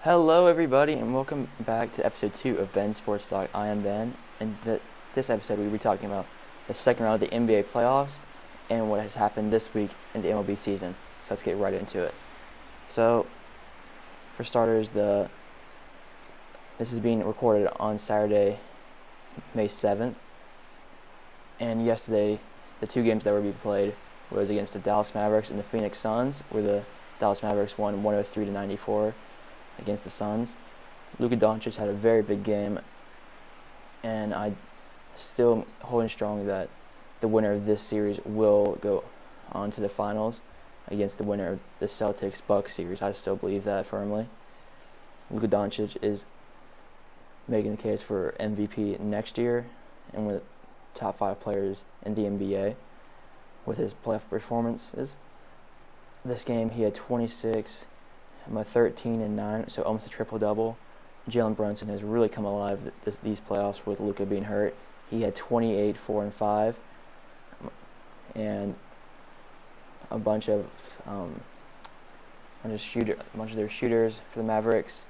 Hello, everybody, and welcome back to episode 2 of Ben's Sports Talk. I am Ben, and this episode we will be talking about the second round of the NBA playoffs and what has happened this week in the MLB season. So let's get right into it. So, for starters, this is being recorded on Saturday, May 7th, and yesterday the two games that were being played was against the Dallas Mavericks and the Phoenix Suns, where the Dallas Mavericks won 103-94 against the Suns. Luka Doncic had a very big game, and I still am holding strong that the winner of this series will go on to the finals against the winner of the Celtics-Bucks series. I still believe that firmly. Luka Doncic is making the case for MVP next year and one of the top 5 players in the NBA with his playoff performances. This game, he had 26, 13 and 9, so almost a triple-double. Jalen Brunson has really come alive these playoffs with Luka being hurt. He had 28, 4 and 5, and a bunch of their shooters for the Mavericks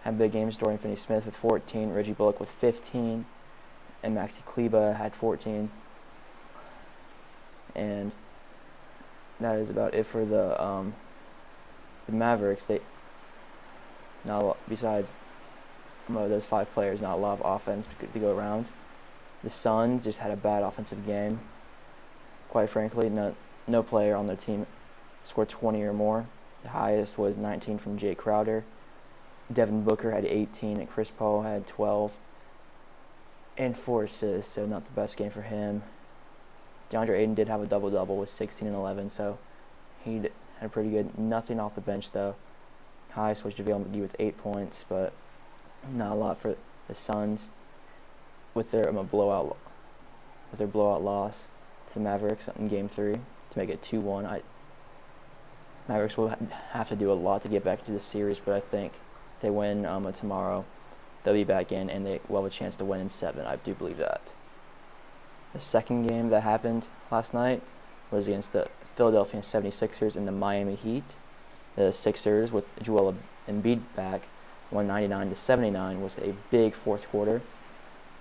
had big games. Dorian Finney-Smith with 14, Reggie Bullock with 15, and Maxi Kleber had 14. And that is about it for the Mavericks. Besides those 5 players, not a lot of offense to go around. The Suns just had a bad offensive game. Quite frankly, no player on their team scored 20 or more. The highest was 19 from Jay Crowder. Devin Booker had 18, and Chris Paul had 12 and 4 assists, so not the best game for him. DeAndre Ayton did have a double-double with 16 and 11, so he had pretty good. Nothing off the bench, though. Highest was JaVale McGee with 8 points, but not a lot for the Suns with their blowout loss to the Mavericks in Game 3 to make it 2-1. Mavericks will have to do a lot to get back into the series, but I think if they win tomorrow, they'll be back in, and they will have a chance to win in 7. I do believe that. The second game that happened last night was against the Philadelphia 76ers and the Miami Heat. The Sixers, with Joel Embiid back, won 99-79 with a big fourth quarter,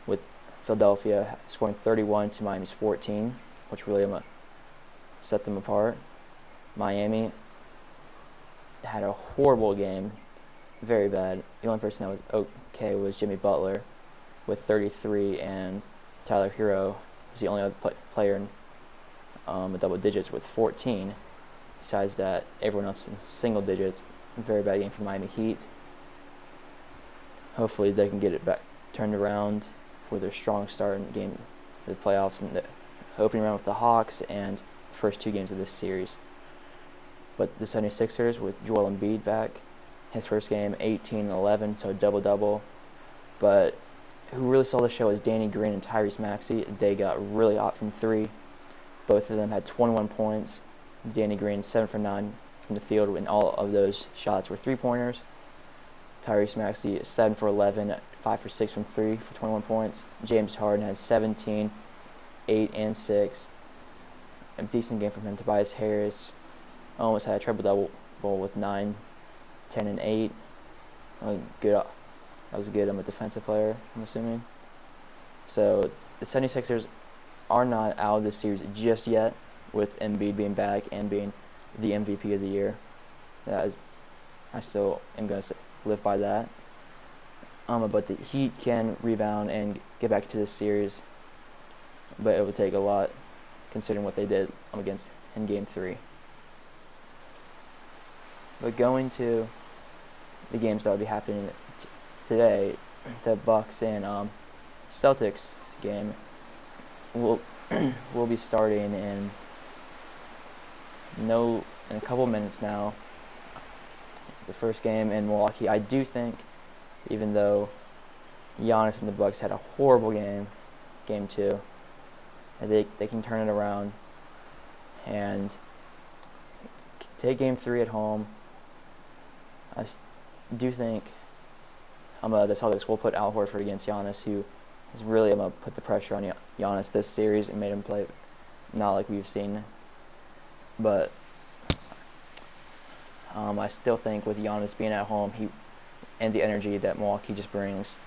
with Philadelphia scoring 31 to Miami's 14, which really set them apart. Miami had a horrible game, very bad. The only person that was okay was Jimmy Butler with 33, and Tyler Hero was the only other player in double digits with 14. Besides that, everyone else in single digits. Very bad game for Miami Heat. Hopefully they can get it back turned around with their strong start in the playoffs and the opening round with the Hawks and the first 2 games of this series. But the 76ers, with Joel Embiid back, his first game 18 and 11, so double-double. But who really saw the show was Danny Green and Tyrese Maxey. They got really hot from 3. Both of them had 21 points. Danny Green 7 for 9 from the field, and all of those shots were 3-pointers. Tyrese Maxey 7 for 11, 5 for 6 from 3 for 21 points. James Harden had 17, 8 and 6. A decent game from him. Tobias Harris almost had a triple-double with 9, 10 and 8. Good. That was good. I'm a defensive player, I'm assuming. So the 76ers are not out of this series just yet, with Embiid being back and being the MVP of the year. I still am going to live by that. But the Heat can rebound and get back to this series, but it will take a lot considering what they did against in Game 3. But going to the games that will be happening today, the Bucks and Celtics game will be starting in a couple minutes now. The first game in Milwaukee, I do think, even though Giannis and the Bucks had a horrible game 2, they can turn it around and take Game 3 at home. I do think the Celtics will put Al Horford against Giannis, who is really put the pressure on Giannis this series and made him play not like we've seen. But I still think with Giannis being at home, and the energy that Milwaukee just brings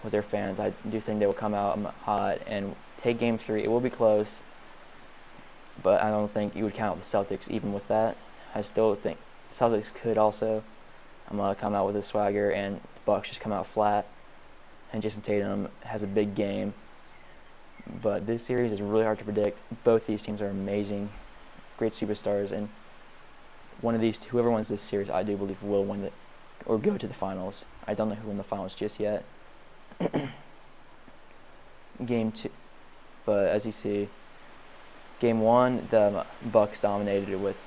with their fans, I do think they will come out hot and take Game 3. It will be close, but I don't think you would count the Celtics even with that. I still think the Celtics could also come out with a swagger, and the Bucks just come out flat, and Jason Tatum has a big game. But this series is really hard to predict. Both these teams are amazing, great superstars, and one of these, whoever wins this series, I do believe will win it or go to the finals. I don't know who won the finals just yet. Game 2, but as you see, Game 1, the Bucks dominated it with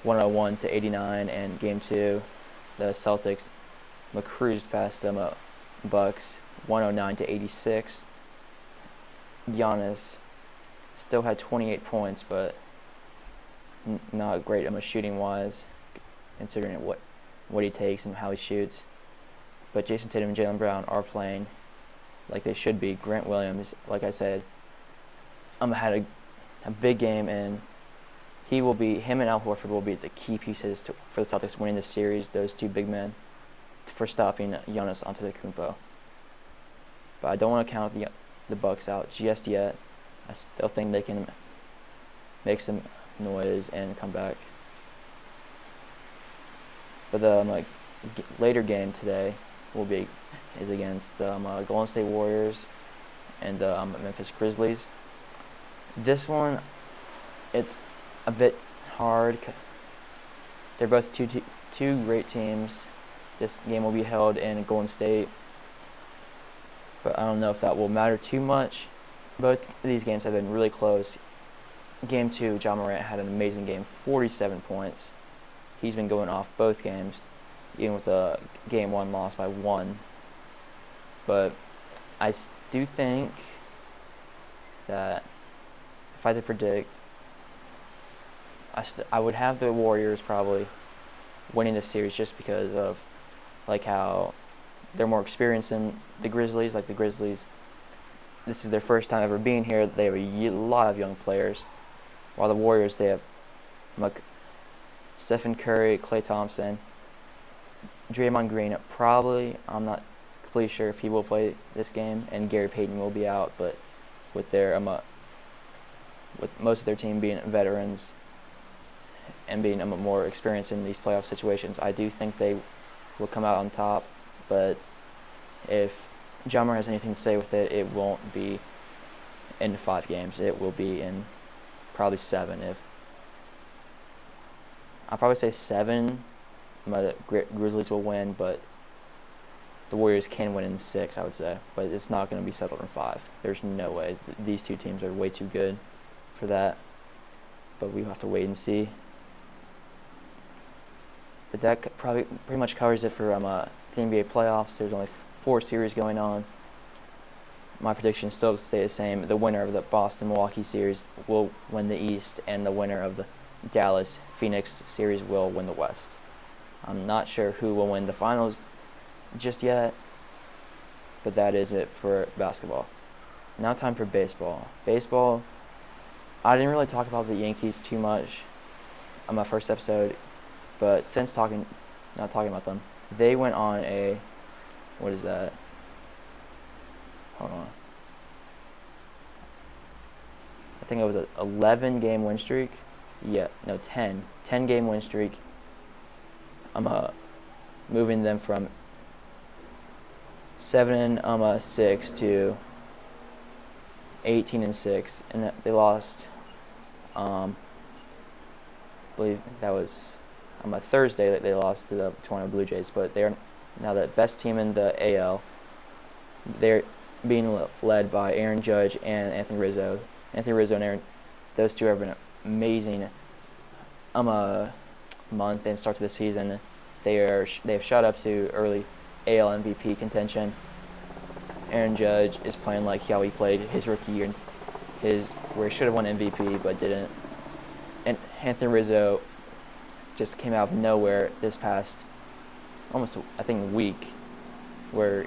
101-89, and Game 2, the Celtics cruised past them Bucks 109-86. Giannis still had 28 points, but not great shooting wise, considering what he takes and how he shoots. But Jason Tatum and Jaylen Brown are playing like they should be. Grant Williams, like I said, had a big game, and him and Al Horford will be the key pieces for the Celtics winning this series. Those two big men for stopping Giannis Antetokounmpo. But I don't want to count the Bucks out just yet. I still think they can make some noise and come back. But the later game today is against the Golden State Warriors and the Memphis Grizzlies. This one, it's a bit hard. They're both two great teams. This game will be held in Golden State, but I don't know if that will matter too much. Both of these games have been really close. Game 2, Ja Morant had an amazing game, 47 points. He's been going off both games, even with the Game 1 loss by 1. But I do think that if I had to predict, I would have the Warriors probably winning this series just because of how they're more experienced than the Grizzlies. Like the Grizzlies, this is their first time ever being here. They have a lot of young players, while the Warriors, they have Stephen Curry, Klay Thompson, Draymond Green. Probably, I'm not completely sure if he will play this game, and Gary Payton will be out. But with with most of their team being veterans and being more experienced in these playoff situations, I do think they will come out on top. But if Ja Morant has anything to say with it, it won't be in 5 games. It will be in probably 7. I'll probably say 7. The Grizzlies will win, but the Warriors can win in 6, I would say. But it's not going to be settled in 5. There's no way. These two teams are way too good for that. But we have to wait and see. But that probably pretty much covers it for the NBA playoffs. There's only 4 series going on. My predictions still stay the same. The winner of the Boston-Milwaukee series will win the East, and the winner of the Dallas-Phoenix series will win the West. I'm not sure who will win the finals just yet, but that is it for basketball. Now time for baseball. Baseball, I didn't really talk about the Yankees too much on my first episode, but since not talking about them, they went on what is that? Hold on. I think it was an 11-game win streak. 10. 10-game win streak. I'm moving them from 7-6 to 18-6, and they lost. I believe that was on a Thursday that they lost to the Toronto Blue Jays, but they're now the best team in the AL. They're being led by Aaron Judge and Anthony Rizzo. Anthony Rizzo and Aaron, those two have been amazing. Month and start to the season. They have shot up to early AL MVP contention. Aaron Judge is playing like how he played his rookie year, where he should have won MVP but didn't. And Anthony Rizzo just came out of nowhere this past week, where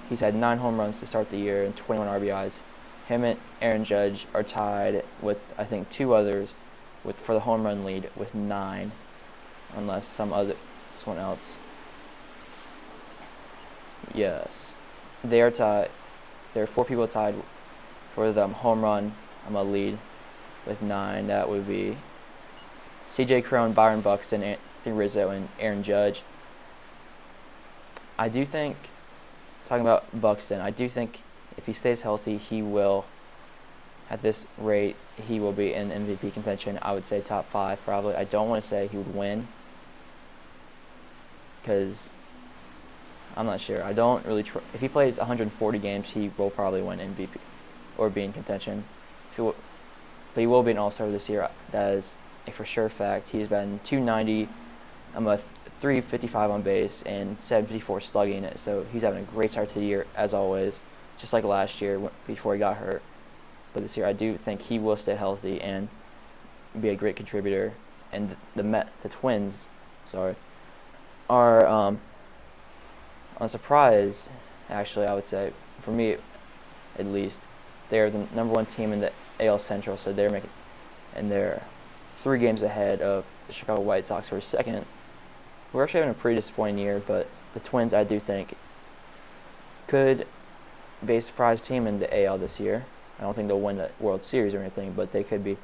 he's had 9 home runs to start the year and 21 RBIs. Him and Aaron Judge are tied with, I think, 2 others for the home run lead with 9, unless someone else Yes, they are tied. There are 4 people tied for the home run. I'm a lead with 9. That would be C.J. Cron, Byron Buxton, Anthony Rizzo, and Aaron Judge. I do think, talking about Buxton, I do think if he stays healthy, he will, at this rate, he will be in MVP contention. I would say top 5 probably. I don't want to say he would win because I'm not sure. I don't really if he plays 140 games, he will probably win MVP or be in contention. But he will be an All-Star this year. That is a for sure fact. He's been 290, a 355 on base, and 754 slugging it. So he's having a great start to the year, as always, just like last year before he got hurt. But this year, I do think he will stay healthy and be a great contributor. And the Twins, are on surprise. Actually, I would say, for me, at least, they are the #1 team in the AL Central. So they're 3 games ahead of the Chicago White Sox, who are second. We're actually having a pretty disappointing year, but the Twins, I do think, could be a surprise team in the AL this year. I don't think they'll win the World Series or anything, but they could be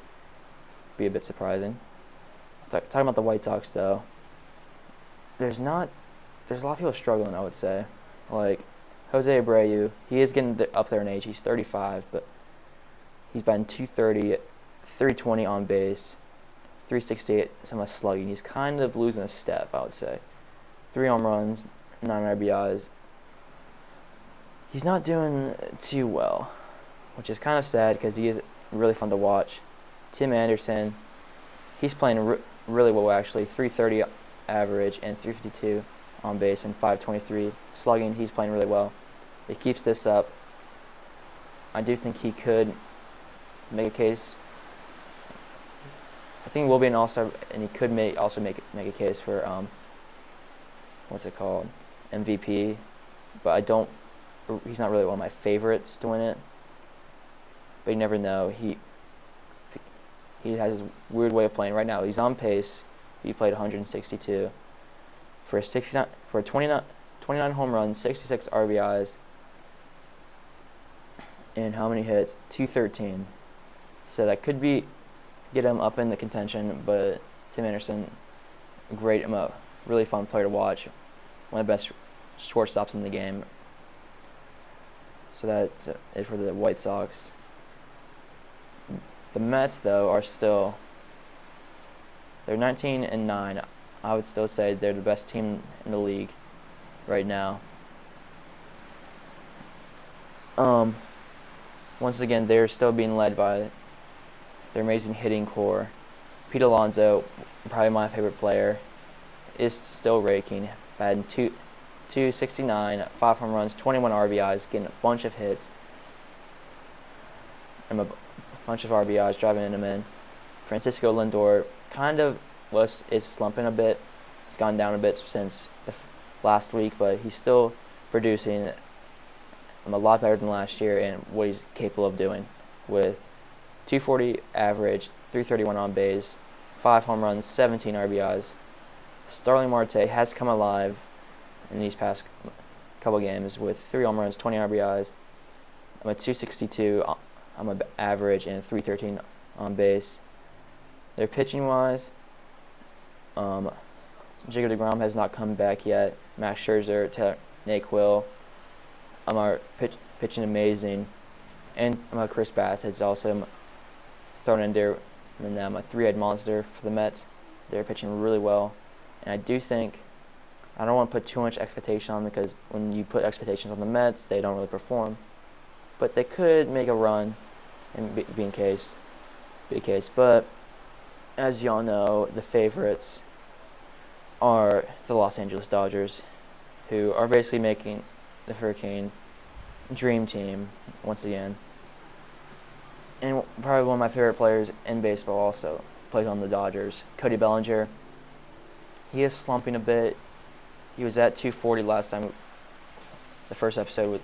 a bit surprising. Talking about the White Sox, though, there's a lot of people struggling, I would say. Like Jose Abreu, he is getting up there in age. He's 35, but he's batting 230, 320 on base, 368 some slugging. He's kind of losing a step, I would say. 3 home runs, 9 RBIs. He's not doing too well, which is kind of sad because he is really fun to watch. Tim Anderson, he's playing really well, actually. 330 average and 352 on base and 523 slugging. He's playing really well. If he keeps this up, I do think he could make a case. I think he will be an All-Star, and he could also make a case for MVP. But he's not really one of my favorites to win it. But you never know. He has his weird way of playing. Right now, he's on pace. He played 162 for 29 home runs, 66 RBIs, and how many hits? 213. So that could get him up in the contention. But Tim Anderson, a really fun player to watch. One of the best shortstops in the game. So that's it for the White Sox. The Mets, though, they're 19-9. I would still say they're the best team in the league right now. Once again, they're still being led by their amazing hitting core. Pete Alonso, probably my favorite player, is still raking, batting 269, 5 home runs, 21 RBIs, getting a bunch of hits, and a bunch of RBIs, driving them in. Francisco Lindor is slumping a bit. He's gone down a bit since last week, but he's still producing a lot better than last year and what he's capable of doing with 240 average, 331 on base, 5 home runs, 17 RBIs. Starling Marte has come alive in these past couple games with 3 home runs, 20 RBIs. I'm at 262 on my average and 313 on base. Their pitching wise, Jacob deGrom has not come back yet. Max Scherzer, Taylor Naquin are pitching amazing, and Chris Bassett has also thrown in there. And them a 3-head monster for the Mets. They're pitching really well, and I do think I don't want to put too much expectation on them because when you put expectations on the Mets, they don't really perform. But they could make a run and be a case. But as y'all know, the favorites are the Los Angeles Dodgers, who are basically making the Hurricane dream team once again. And probably one of my favorite players in baseball also plays on the Dodgers, Cody Bellinger. He is slumping a bit. He was at 240 last time the first episode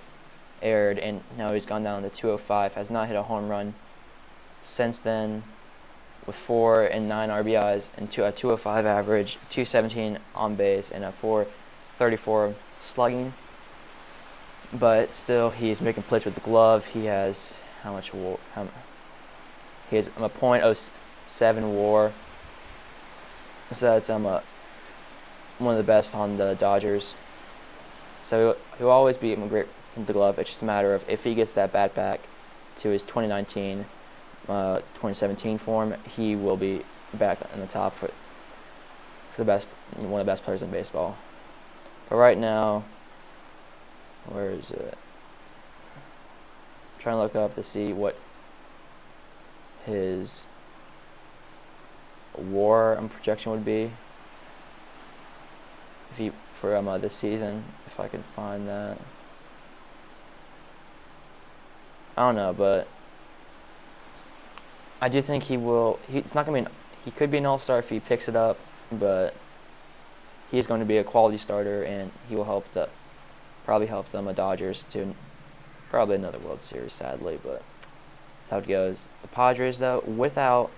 aired, and now he's gone down to 205. Has not hit a home run since then, with 4 and 9 RBIs and a 205 average, 217 on base, and a 434 slugging. but still he's making plays with the glove. He has how much WAR? He has a .07 WAR, so that's one of the best on the Dodgers. So he'll always be great with the glove. It's just a matter of if he gets that bat back to his 2019, 2017 form, he will be back in the top for the best, one of the best players in baseball. But right now, where is it? I'm trying to look up to see what his WAR projection would be if he for this season. If I can find that, I don't know, but I do think he will. He's not gonna be. He could be an all-star if he picks it up, but he's going to be a quality starter, and he will probably help them, the Dodgers, to probably another World Series, sadly, but that's how it goes. The Padres, though, without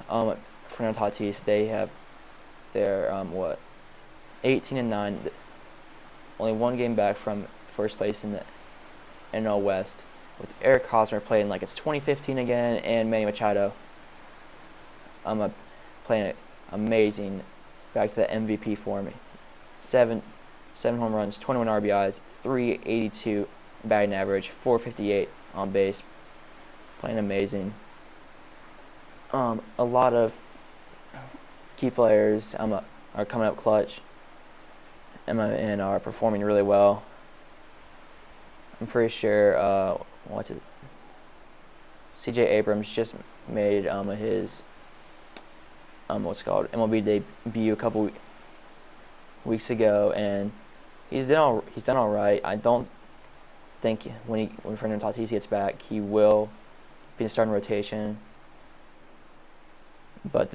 Fernando Tatis, they're 18-9, only one game back from first place in the NL West, with Eric Hosmer playing like it's 2015 again, and Manny Machado playing amazing, back to the MVP form. Seven home runs, 21 RBIs, 382 batting average, 458 on base, playing amazing. A lot of key players are coming up clutch and are performing really well. I'm pretty sure CJ Abrams just made his MLB debut a couple weeks ago, and he's done all right. I don't think when Fernando Tatis gets back, he will be in a starting rotation. But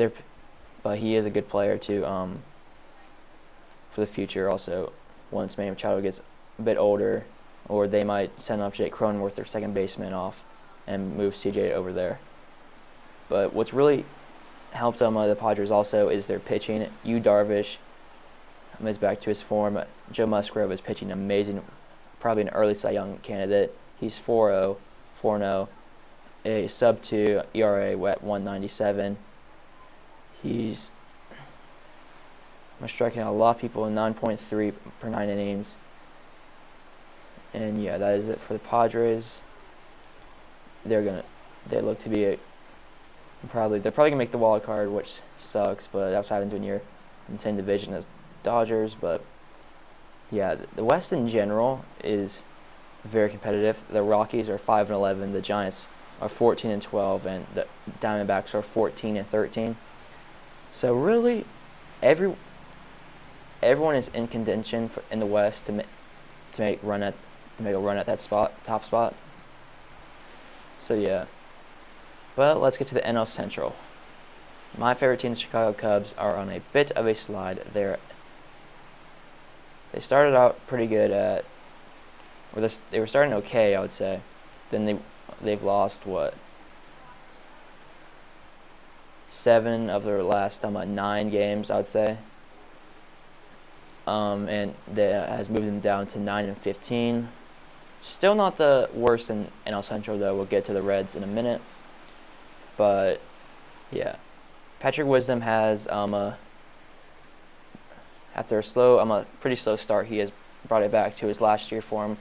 he is a good player too for the future. Also, once Manny Machado gets a bit older, or they might send off Jake Cronenworth, their second baseman, off and move CJ over there. But what's really helped the Padres also is their pitching. Yu Darvish is back to his form. Joe Musgrove is pitching amazing, probably an early Cy Young candidate. He's 4.0, a sub-2 ERA at 197. He's striking out a lot of people in 9.3 per 9 innings. And yeah, that is it for the Padres. They're look to be they're probably gonna make the wild card, which sucks, but that's what happens when you're in the same division as Dodgers. But yeah, the West in general is very competitive. The Rockies are 5-11, the Giants are 14-12, and the Diamondbacks are 14-13. So really, everyone is in contention in the West to make a run at that top spot. So yeah. But let's get to the NL Central. My favorite team, the Chicago Cubs, are on a bit of a slide. They started out pretty good they were starting okay, I would say. Then they've lost 7 of their last 9 games, I would say. And that has moved them down to 9-15. Still not the worst in NL Central, though. We'll get to the Reds in a minute. But yeah, Patrick Wisdom has after a pretty slow start, he has brought it back to his last year form.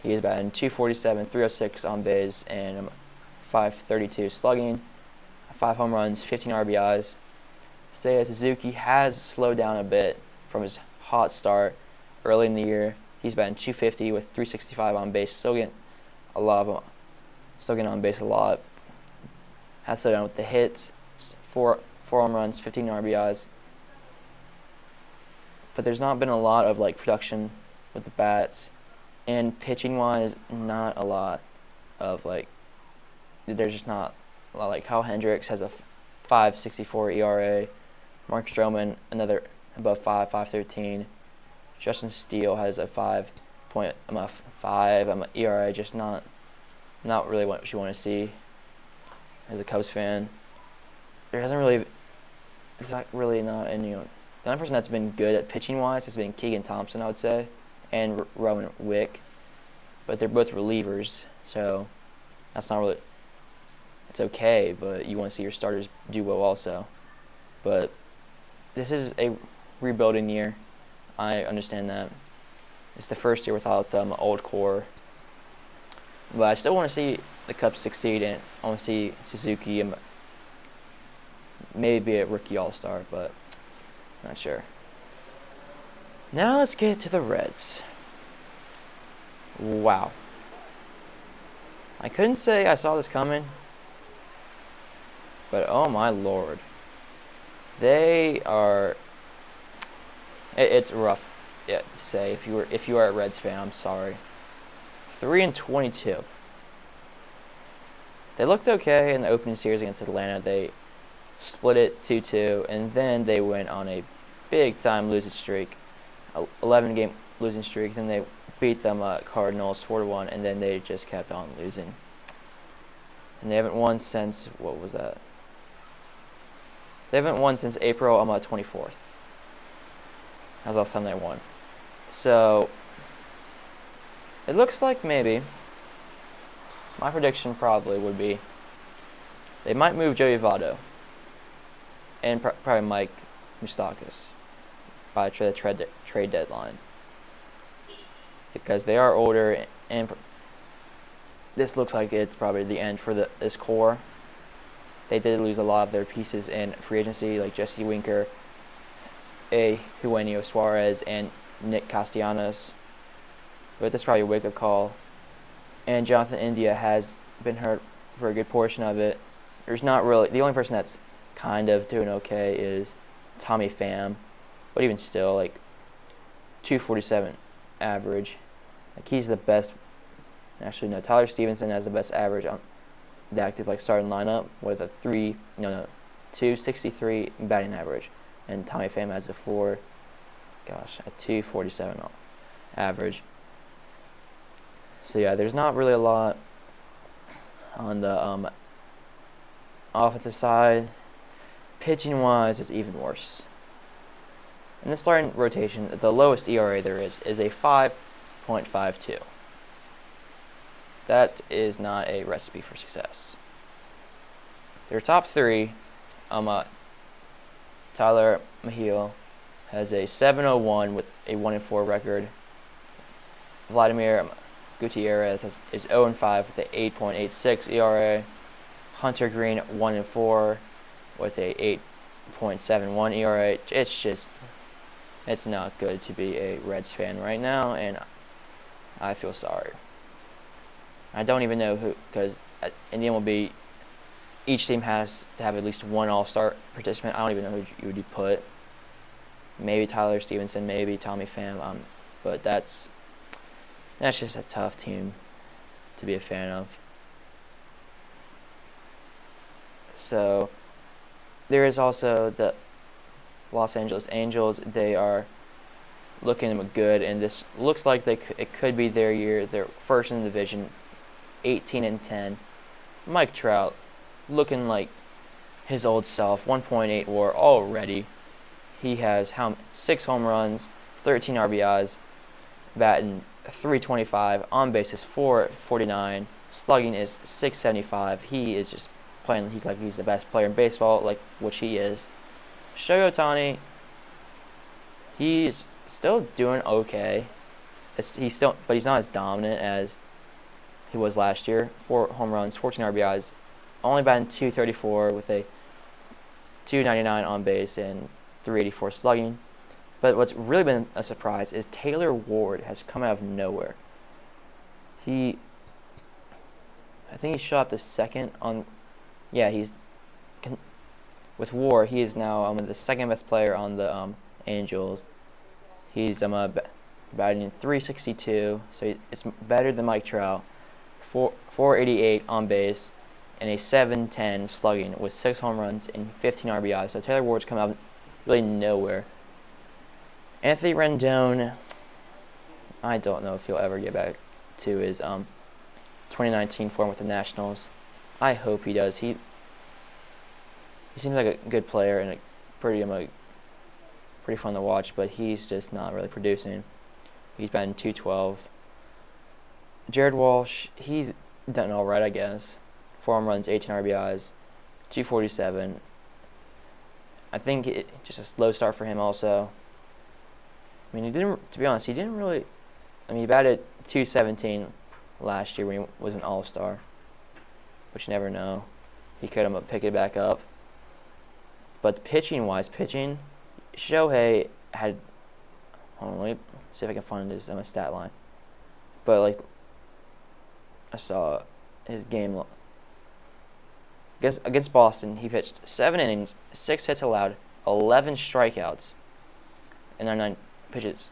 He is batting .247, .306 on base, and .532 slugging, 5 home runs, 15 RBIs. Seiya Suzuki has slowed down a bit from his hot start early in the year. He's batting .250 with .365 on base, still getting on base a lot. Has slowed down with the hits, 4 home runs, 15 RBIs. But there's not been a lot of production with the bats, and pitching wise, not a lot of there's just not a lot. Kyle Hendricks has a 5.64 ERA. Mark Stroman another above 5.13. Justin Steele has a 5.5 ERA. Just not really what you want to see as a Cubs fan. It's not really any. The only person that's been good at pitching wise has been Keegan Thompson, I would say, and Rowan Wick, but they're both relievers, so that's not really. It's okay, but you want to see your starters do well also. But this is a rebuilding year. I understand that. It's the first year without old core. But I still want to see the Cubs succeed, and I want to see Suzuki and maybe a rookie all-star, but not sure. Now let's get to the Reds. Wow. I couldn't say I saw this coming, but oh my lord. They are... It's rough to say. If you are a Reds fan, I'm sorry. 3-22. They looked okay in the opening series against Atlanta. They split it 2-2, and then they went on a big-time losing streak, 11-game losing streak. Then they beat them Cardinals 4-1, and then they just kept on losing. And they haven't won since, what was that? They haven't won since April 24th. That was the last time they won. So it looks like maybe, my prediction probably would be, they might move Joey Votto and probably Mike Moustakas by the trade deadline, because they are older, and this looks like it's probably the end for this core. They did lose a lot of their pieces in free agency, like Jesse Winker, Eugenio Suarez, and Nick Castellanos. But this is probably a wake-up call. And Jonathan India has been hurt for a good portion of it. There's not really... The only person that's kind of doing okay is Tommy Pham. But even still, like, 247 average. Like, he's the best... Actually, no. Tyler Stevenson has the best average on the active, like, starting lineup with a 263 batting average. And Tommy Pham has a 247 average. So yeah, there's not really a lot on the offensive side. Pitching wise, it's even worse. In the starting rotation, the lowest ERA there is a 5.52. That is not a recipe for success. Their top three, Tyler Mahil has a 7.01 with a 1-4 record. Vladimir Gutierrez is 0-5 with a 8.86 ERA. Hunter Green 1-4 with a 8.71 ERA. It's not good to be a Reds fan right now, and I feel sorry. I don't even know who, because in the MLB, each team has to have at least one all-star participant. I don't even know who you would put. Maybe Tyler Stevenson, maybe Tommy Pham, but that's just a tough team to be a fan of. So there is also the Los Angeles Angels. They are looking good, and this looks like it could be their year. They're first in the division, 18-10. Mike Trout looking like his old self, 1.8 WAR already. He has 6 home runs, 13 RBIs, batting .325, on base is .449, slugging is .675. He is just playing. He's the best player in baseball, like which he is. Shohei Ohtani, he's still doing okay. But he's not as dominant as he was last year. 4 home runs, 14 RBIs, only batting .234 with a .299 on base and .384 slugging. But what's really been a surprise is Taylor Ward has come out of nowhere. I think he shot up to second on. Yeah, with WAR, he is now the second best player on the Angels. He's batting .362, so it's better than Mike Trout. 488 on base and a .710 slugging with 6 home runs and 15 RBIs. So Taylor Ward's come out of really nowhere. Anthony Rendon, I don't know if he'll ever get back to his 2019 form with the Nationals. I hope he does. He seems like a good player and pretty fun to watch, but he's just not really producing. He's batting 212. Jared Walsh, he's done all right, I guess. 4 home runs, 18 RBIs, 247. I think just a slow start for him also. I mean, to be honest, he didn't really, he batted 217 last year when he was an all-star, but you never know. He could pick it back up. But pitching-wise, Shohei had, hold on, let me see if I can find his stat line. But, I saw his game. Against Boston, he pitched 7 innings, 6 hits allowed, 11 strikeouts, and 9 pitches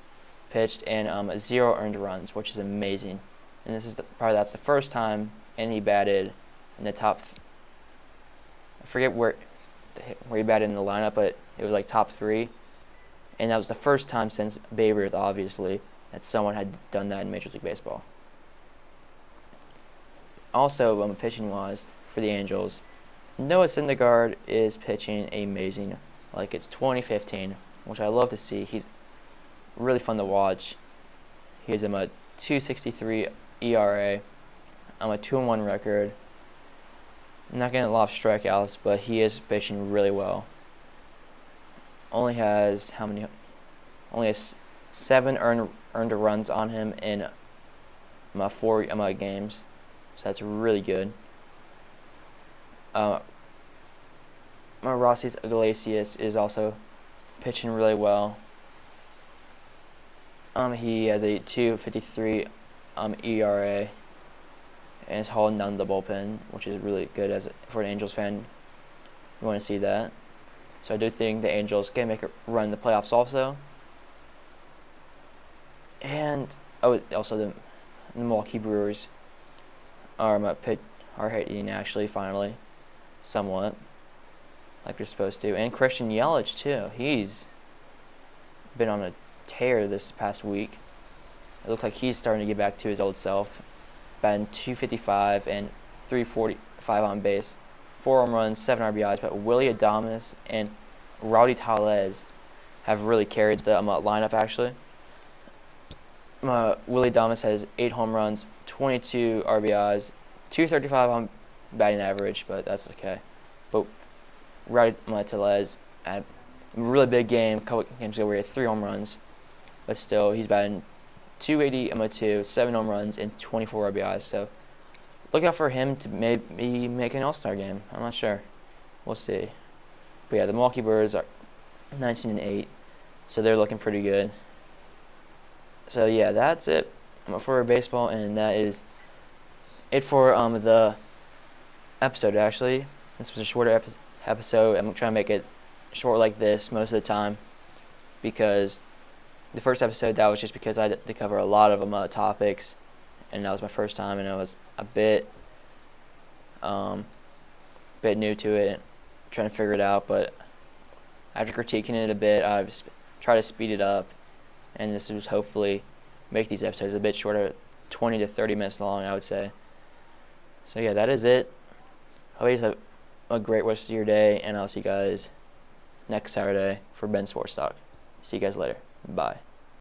pitched, and 0 earned runs, which is amazing. And this is that's the first time, and he batted in the top. I forget where he batted in the lineup, but it was top 3, and that was the first time since Babe Ruth, obviously, that someone had done that in Major League Baseball. Also, pitching-wise, for the Angels, Noah Syndergaard is pitching amazing, like it's 2015, which I love to see. He's really fun to watch. He has a 2.63 ERA, a 2-1 record. Not getting a lot of strikeouts, but he is pitching really well. Only has 7 earned runs on him in 4 games. So that's really good. Rossi Iglesias is also pitching really well. He has a 2.53 ERA, and is holding down the bullpen, which is really good for an Angels fan. You want to see that. So I do think the Angels can make a run in the playoffs also. And also the Milwaukee Brewers are hitting actually finally, somewhat, like they're supposed to. And Christian Yelich too. He's been on a tear this past week. It looks like he's starting to get back to his old self. Batting 255 and 345 on base, 4 home runs, 7 RBIs. But Willie Adames and Rowdy Tellez have really carried the lineup actually. Willie Adames has 8 home runs, 22 RBIs, 235 on batting average, but that's okay. But Rowdy Tellez had a really big game a couple games ago where he had 3 home runs, but still he's batting 280, 7 home runs, and 24 RBIs. So look out for him to maybe make an All-Star game. I'm not sure. We'll see. But yeah, the Milwaukee Brewers are 19-8, so they're looking pretty good. So yeah, that's it for baseball, and that is it for the episode. Actually, this was a shorter episode. I'm trying to make it short like this most of the time, because the first episode, that was just because I had to cover a lot of topics, and that was my first time, and I was a bit new to it, trying to figure it out. But after critiquing it a bit, I've tried to speed it up, and this was hopefully make these episodes a bit shorter, 20 to 30 minutes long, I would say. So yeah, that is it. Hope you guys have a great rest of your day, and I'll see you guys next Saturday for Ben Sports Talk. See you guys later. Bye.